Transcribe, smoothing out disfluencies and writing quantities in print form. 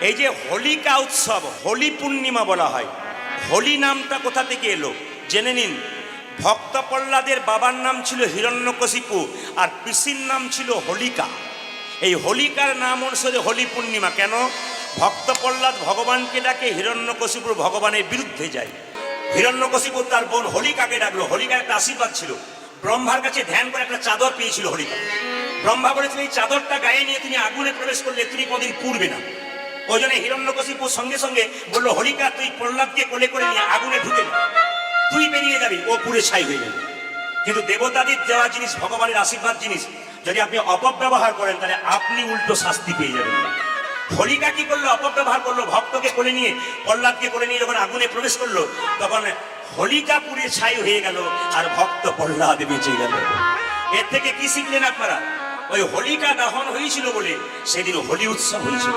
এই যে হোলিকা উৎসব, হোলি পূর্ণিমা বলা হয়, হোলি নামটা কোথা থেকে এলো জেনে নিন। ভক্ত প্রহ্লাদের বাবার নাম ছিল হিরণ্যকশিপু আর পিসির নাম ছিল হোলিকা। এই হোলিকার নাম অনুসারে হোলি পূর্ণিমা। কেন? ভক্ত প্রহ্লাদ ভগবানকে ডাকে, হিরণ্যকশিপুর ভগবানের বিরুদ্ধে যায়। হিরণ্যকশিপু তার বোন হোলিকাকে ডাকলো। হোলিকার একটা আশীর্বাদ ছিল, ব্রহ্মার কাছে ধ্যান করে একটা চাদর পেয়েছিল হোলিকা। ব্রহ্মা বলেছিল এই চাদরটা গায়ে নিয়ে তুমি আগুনে প্রবেশ করলে তুমি কোনদিন পুড়বে না। ওই জন্য হিরণ্যকশিপু সঙ্গে সঙ্গে বললো, হোলিকা তুই প্রহ্লাদকে কোলে করে নিয়ে আগুনে ঢুকে যা, তুই বেরিয়ে যাবি, ও পুড়ে ছাই হয়ে যাবে। কিন্তু দেবতাদের দেওয়া জিনিস, ভগবানের আশীর্বাদ জিনিস, যদি আপনি অপব্যবহার করেন তাহলে আপনি উল্টো শাস্তি পেয়ে যাবেন। হোলিকা কি করলো? অপব্যবহার করলো। ভক্তকে কোলে নিয়ে, প্রহ্লাদকে কোলে নিয়ে যখন আগুনে প্রবেশ করলো, তখন হোলিকা পুড়ে ছাই হয়ে গেল আর ভক্ত প্রহ্লাদ বেঁচে গেল। এর থেকে কি শিখলেন আপনারা? ওই হোলিকা দহন হয়েছিল বলে সেদিন হোলি উৎসব হয়েছিল।